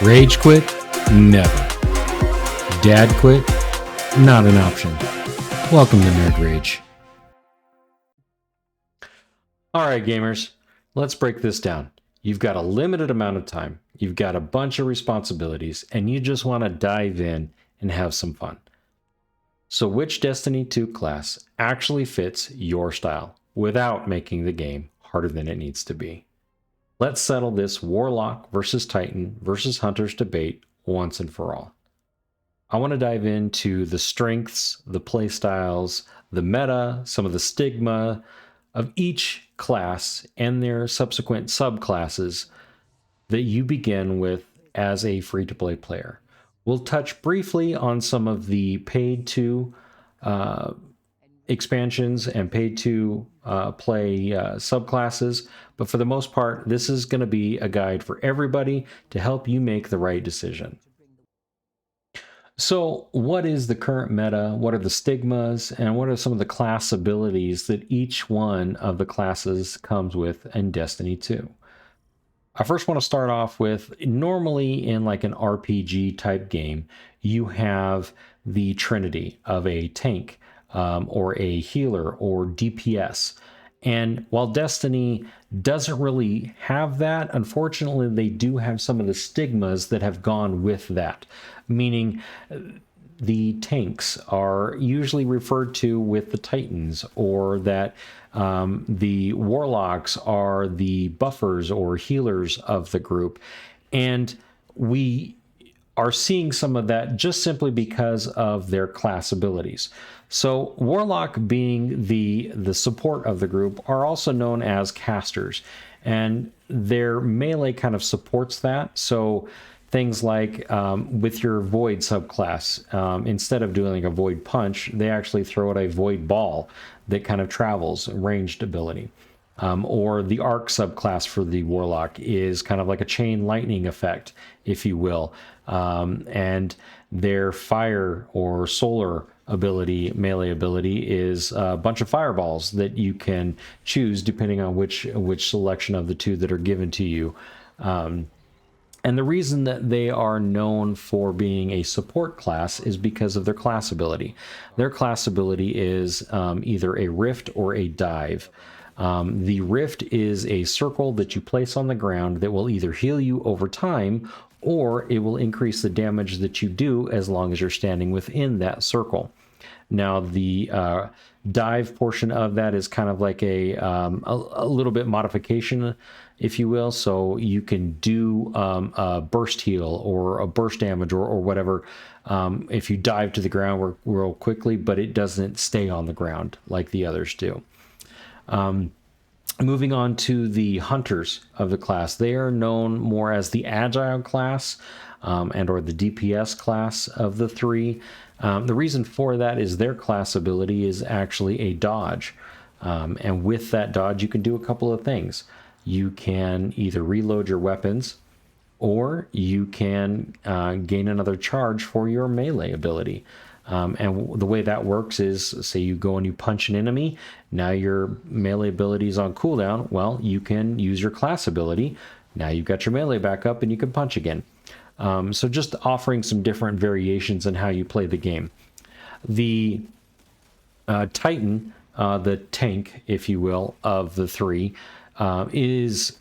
Rage quit? Never. Dad quit? Not an option. Welcome to Nerd Rage. Alright gamers, let's break this down. You've got a limited amount of time, you've got a bunch of responsibilities, and you just want to dive in and have some fun. So which Destiny 2 class actually fits your style without making the game harder than it needs to be? Let's settle this Warlock versus Titan versus Hunters debate once and for all. I want to dive into the strengths, the playstyles, the meta, some of the stigma of each class and their subsequent subclasses that you begin with as a free-to-play player. We'll touch briefly on some of the paid-to expansions and paid-to play subclasses, but for the most part, this is going to be a guide for everybody to help you make the right decision. So what is the current meta? What are the stigmas? And what are some of the class abilities that each one of the classes comes with in Destiny 2? I first want to start off with, normally in like an RPG type game, you have the trinity of a tank or a healer or DPS. And while Destiny doesn't really have that, unfortunately, they do have some of the stigmas that have gone with that. Meaning the tanks are usually referred to with the Titans, or that the Warlocks are the buffers or healers of the group. And we are seeing some of that just simply because of their class abilities. So Warlock, being the support of the group, are also known as casters, and their melee kind of supports that. So things like with your void subclass, instead of doing like a void punch, they actually throw out a void ball that kind of travels, ranged ability. Or the arc subclass for the Warlock is kind of like a chain lightning effect, if you will. And their fire or solar ability, melee ability, is a bunch of fireballs that you can choose depending on which selection of the two that are given to you. And the reason that they are known for being a support class is because of their class ability. Their class ability is either a rift or a dive. The rift is a circle that you place on the ground that will either heal you over time, or it will increase the damage that you do as long as you're standing within that circle. Now, the dive portion of that is kind of like a little bit modification, if you will. So you can do a burst heal or a burst damage or whatever if you dive to the ground real quickly, but it doesn't stay on the ground like the others do. Moving on to the hunters of the class, they are known more as the agile class and or the DPS class of the three. The reason for that is their class ability is actually a dodge. And with that dodge, you can do a couple of things. You can either reload your weapons, or you can gain another charge for your melee ability. And the way that works is, say you go and you punch an enemy, now your melee ability is on cooldown. Well, you can use your class ability. Now you've got your melee back up and you can punch again. So just offering some different variations in how you play the game. The Titan, the tank, if you will, of the three, is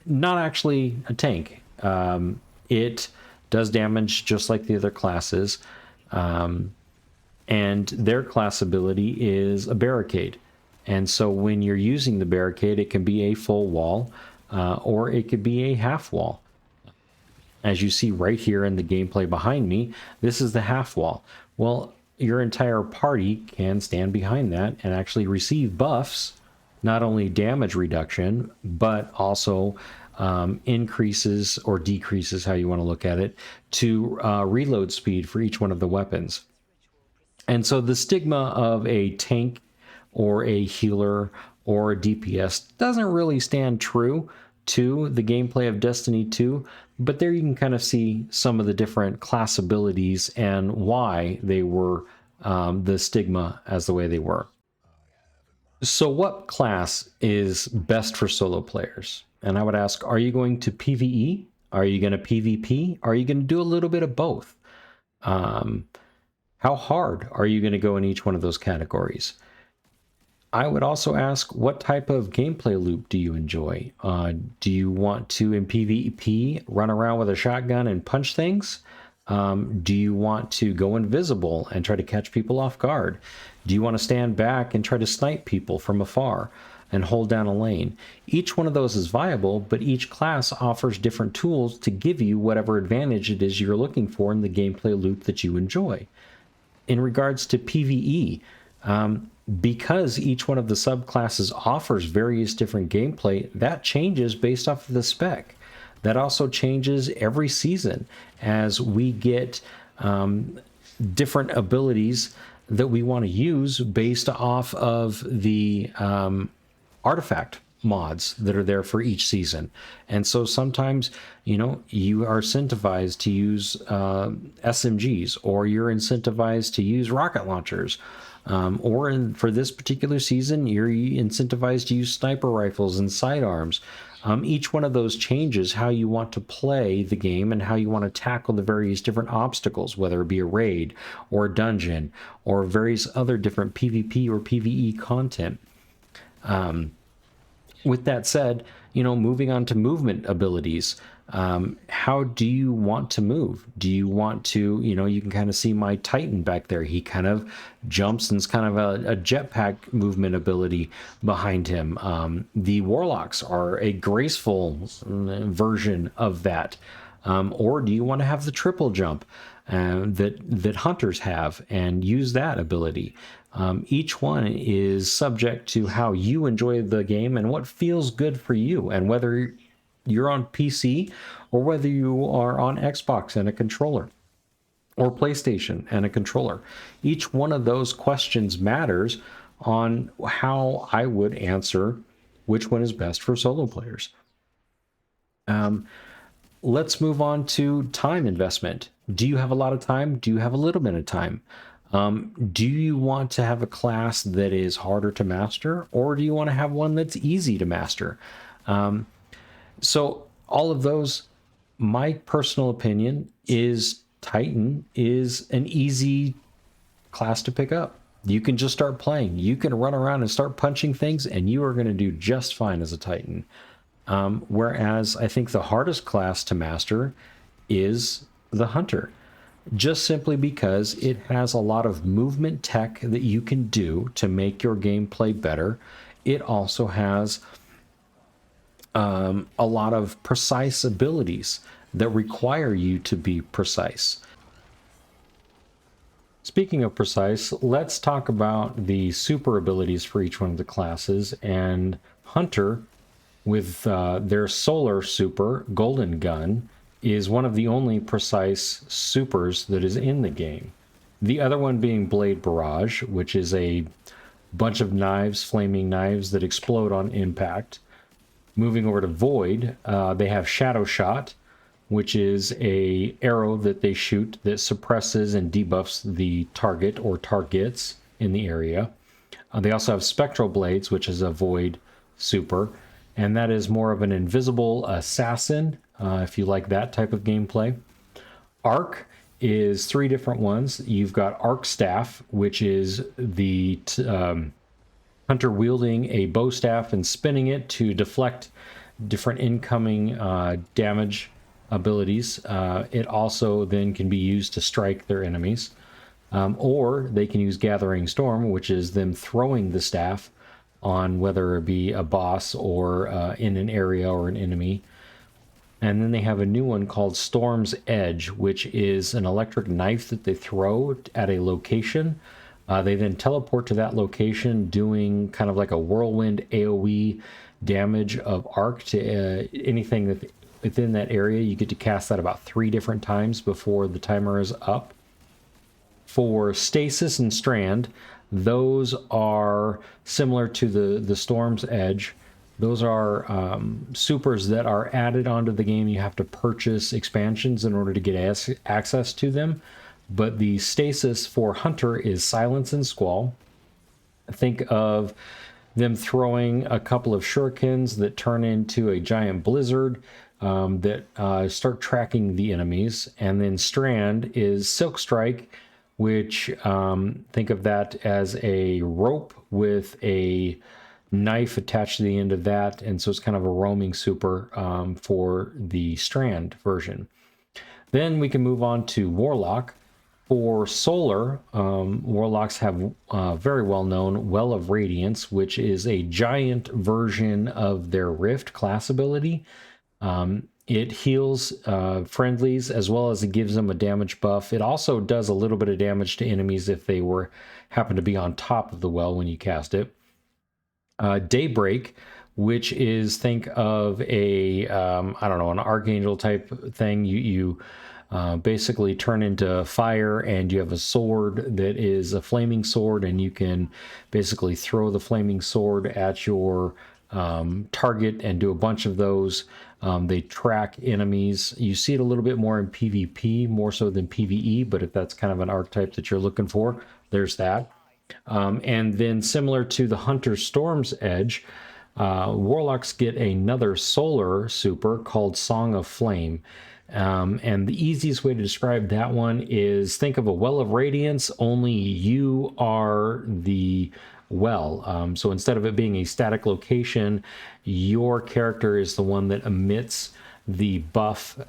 not actually a tank. It does damage just like the other classes. And their class ability is a barricade. And so when you're using the barricade, it can be a full wall, or it could be a half wall. As you see right here in the gameplay behind me, this is the half wall. Well, your entire party can stand behind that and actually receive buffs, not only damage reduction, but also increases or decreases, how you want to look at it, to reload speed for each one of the weapons. And so the stigma of a tank or a healer or a DPS doesn't really stand true to the gameplay of Destiny 2, but there you can kind of see some of the different class abilities and why they were the stigma as the way they were. So what class is best for solo players? And I would ask, are you going to PvE Are you going to PvP? Are you going to do a little bit of both? How hard are you going to go in each one of those categories? I would also ask, what type of gameplay loop do you enjoy? Do you want to, in PvP, run around with a shotgun and punch things? Do you want to go invisible and try to catch people off guard? Do you want to stand back and try to snipe people from afar and hold down a lane? Each one of those is viable, but each class offers different tools to give you whatever advantage it is you're looking for in the gameplay loop that you enjoy. In regards to PvE, because each one of the subclasses offers various different gameplay, that changes based off of the spec. That also changes every season as we get different abilities that we want to use based off of the artifact mods that are there for each season. And so sometimes, you are incentivized to use SMGs, or you're incentivized to use rocket launchers. For this particular season, you're incentivized to use sniper rifles and sidearms. Each one of those changes how you want to play the game and how you want to tackle the various different obstacles, whether it be a raid or a dungeon or various other different PvP or PvE content. With that said, moving on to movement abilities. How do you want to move? Do you want to, you can kind of see my Titan back there. He kind of jumps and it's kind of a jetpack movement ability behind him. The Warlocks are a graceful version of that. Or do you want to have the triple jump that hunters have and use that ability? Each one is subject to how you enjoy the game and what feels good for you, and whether you're on PC or whether you are on Xbox and a controller, or PlayStation and a controller. Each one of those questions matters on how I would answer which one is best for solo players. Let's move on to time investment. Do you have a lot of time? Do you have a little bit of time? Do you want to have a class that is harder to master, or do you want to have one that's easy to master? So all of those, my personal opinion is Titan is an easy class to pick up. You can just start playing. You can run around and start punching things, and you are going to do just fine as a Titan. Whereas I think the hardest class to master is the Hunter, just simply because it has a lot of movement tech that you can do to make your gameplay better. It also has a lot of precise abilities that require you to be precise. Speaking of precise, let's talk about the super abilities for each one of the classes. And Hunter, with their solar super, Golden Gun, is one of the only precise supers that is in the game. The other one being Blade Barrage, which is a bunch of knives, flaming knives that explode on impact. Moving over to Void, they have Shadow Shot, which is a arrow that they shoot that suppresses and debuffs the target or targets in the area. They also have Spectral Blades, which is a Void super, and that is more of an invisible assassin, if you like that type of gameplay. Arc is three different ones. You've got Arc Staff, which is the hunter wielding a bow staff and spinning it to deflect different incoming damage abilities. It also then can be used to strike their enemies. Or they can use Gathering Storm, which is them throwing the staff on whether it be a boss or in an area or an enemy. And then they have a new one called Storm's Edge, which is an electric knife that they throw at a location. They then teleport to that location, doing kind of like a whirlwind AoE damage of arc to anything that within that area. You get to cast that about 3 different times before the timer is up. For Stasis and Strand, those are similar to the Storm's Edge. Those are supers that are added onto the game. You have to purchase expansions in order to get access to them. But the Stasis for Hunter is Silence and Squall. Think of them throwing a couple of shurikens that turn into a giant blizzard. that start tracking the enemies. And then Strand is Silk Strike, which think of that as a rope with a knife attached to the end of that. And so it's kind of a roaming super for the Strand version. Then we can move on to Warlock. For Solar, Warlocks have very well known Well of Radiance, which is a giant version of their Rift class ability. It heals friendlies as well as it gives them a damage buff. It also does a little bit of damage to enemies if they happen to be on top of the well when you cast it. Daybreak, which is, think of a I don't know, an archangel type thing. You basically turn into fire, and you have a sword that is a flaming sword, and you can basically throw the flaming sword at your target and do a bunch of those. They track enemies. You see it a little bit more in PvP, more so than PvE, but if that's kind of an archetype that you're looking for, there's that. And then similar to the Hunter's Storm's Edge, Warlocks get another solar super called Song of Flame. And the easiest way to describe that one is, think of a Well of Radiance, only you are the well. So instead of it being a static location, your character is the one that emits the buff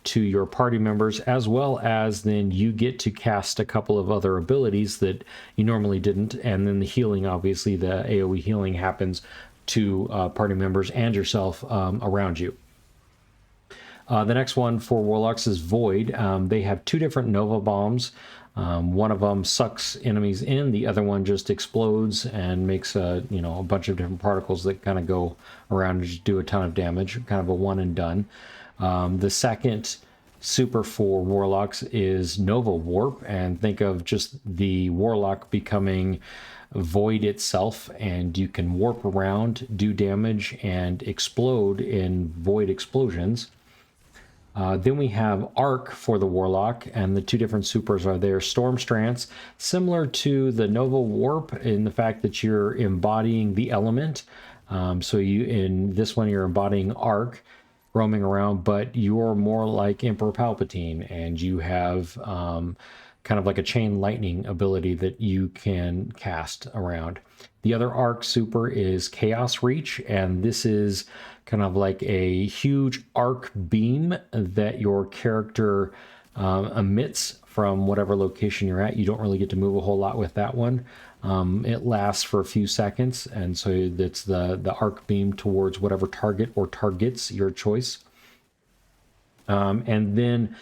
to your party members, as well as then you get to cast a couple of other abilities that you normally didn't. And then the healing, obviously the AoE healing happens to party members and yourself around you. The next one for Warlocks is Void. They have two different Nova Bombs. One of them sucks enemies in, the other one just explodes and makes a bunch of different particles that kind of go around and just do a ton of damage, kind of a one and done. The second super for Warlocks is Nova Warp, and think of just the Warlock becoming Void itself, and you can warp around, do damage, and explode in Void explosions. Then we have Arc for the Warlock, and the two different supers are there. Storm Trance, similar to the Nova Warp in the fact that you're embodying the element. So you, in this one, you're embodying Arc, roaming around, but you're more like Emperor Palpatine, and you have kind of like a chain lightning ability that you can cast around. The other Arc super is Chaos Reach, and this is kind of like a huge arc beam that your character emits from whatever location you're at. You don't really get to move a whole lot with that one. It lasts for a few seconds, and so that's the arc beam towards whatever target or targets, your choice. And then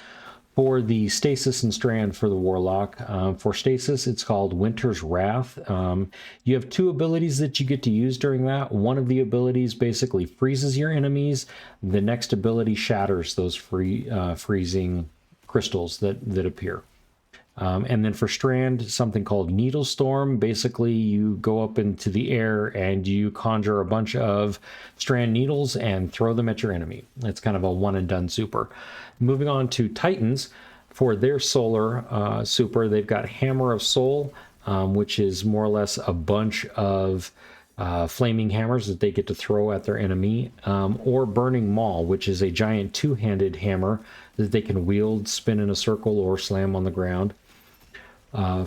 for the Stasis and Strand for the Warlock, for Stasis, it's called Winter's Wrath. You have two abilities that you get to use during that. One of the abilities basically freezes your enemies. The next ability shatters those freezing crystals that appear. And then for Strand, something called Needle Storm. Basically, you go up into the air and you conjure a bunch of strand needles and throw them at your enemy. It's kind of a one and done super. Moving on to Titans, for their solar super, they've got Hammer of Soul, which is more or less a bunch of flaming hammers that they get to throw at their enemy, or Burning Maul, which is a giant two-handed hammer that they can wield, spin in a circle, or slam on the ground.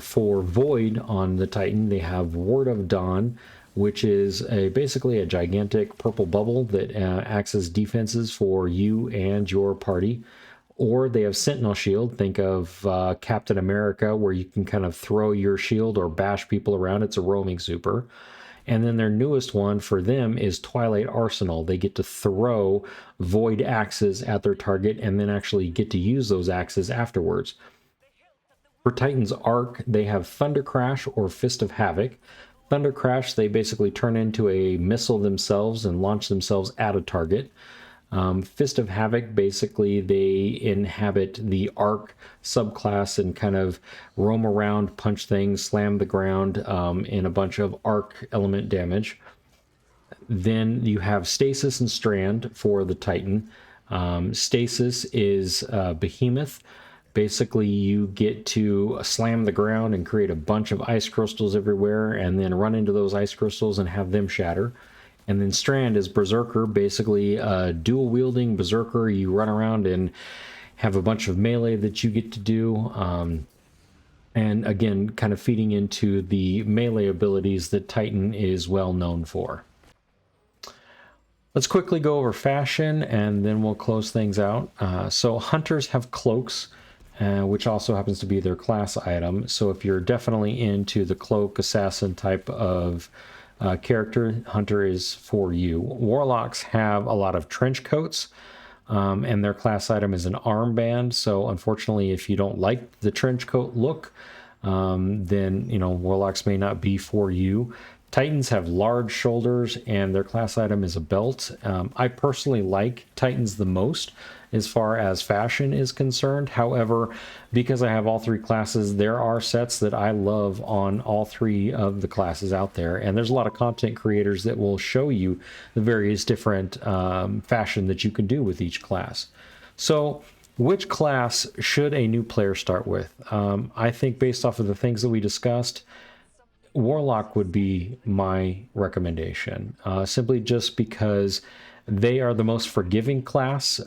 For Void on the Titan, they have Ward of Dawn, which is basically a gigantic purple bubble that acts as defenses for you and your party. Or they have Sentinel Shield. Think of Captain America, where you can kind of throw your shield or bash people around. It's a roaming super. And then their newest one for them is Twilight Arsenal. They get to throw void axes at their target and then actually get to use those axes afterwards. For Titan's Arc, they have Thunder Crash or Fist of Havoc. Thunder Crash, they basically turn into a missile themselves and launch themselves at a target. Fist of Havoc, basically they inhabit the Arc subclass and kind of roam around, punch things, slam the ground in a bunch of Arc element damage. Then you have Stasis and Strand for the Titan. Stasis is Behemoth. Basically, you get to slam the ground and create a bunch of ice crystals everywhere and then run into those ice crystals and have them shatter. And then Strand is Berserker, basically a dual wielding Berserker. You run around and have a bunch of melee that you get to do. And again, kind of feeding into the melee abilities that Titan is well known for. Let's quickly go over fashion and then we'll close things out. So hunters have cloaks, which also happens to be their class item. So if you're definitely into the cloak assassin type of character, hunter is for you. Warlocks have a lot of trench coats, and their class item is an armband. So unfortunately, if you don't like the trench coat look, then warlocks may not be for you. Titans have large shoulders and their class item is a belt. I personally like Titans the most as far as fashion is concerned. However, because I have all three classes, there are sets that I love on all three of the classes out there. And there's a lot of content creators that will show you the various different fashion that you can do with each class. So which class should a new player start with? I think based off of the things that we discussed, Warlock would be my recommendation, simply just because they are the most forgiving class.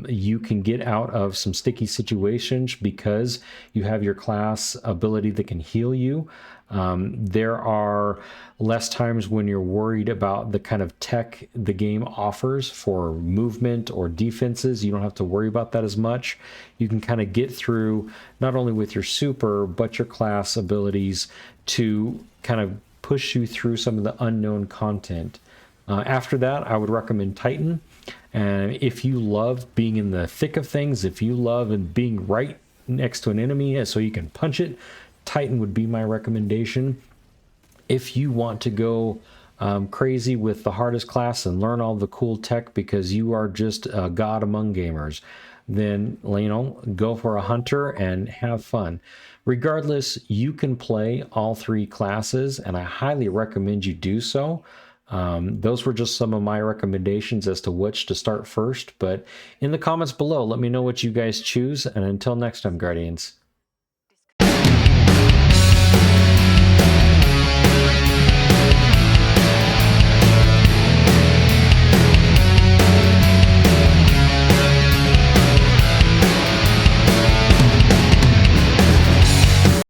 You can get out of some sticky situations because you have your class ability that can heal you. There are less times when you're worried about the kind of tech the game offers for movement or defenses. You don't have to worry about that as much. You can kind of get through not only with your super, but your class abilities to kind of push you through some of the unknown content. After that, I would recommend Titan. And if you love being in the thick of things, if you love and being right next to an enemy so you can punch it, Titan would be my recommendation. If you want to go crazy with the hardest class and learn all the cool tech because you are just a god among gamers, then go for a hunter and have fun. Regardless, you can play all three classes, and I highly recommend you do so. Those were just some of my recommendations as to which to start first, but in the comments below, let me know what you guys choose, and until next time, Guardians,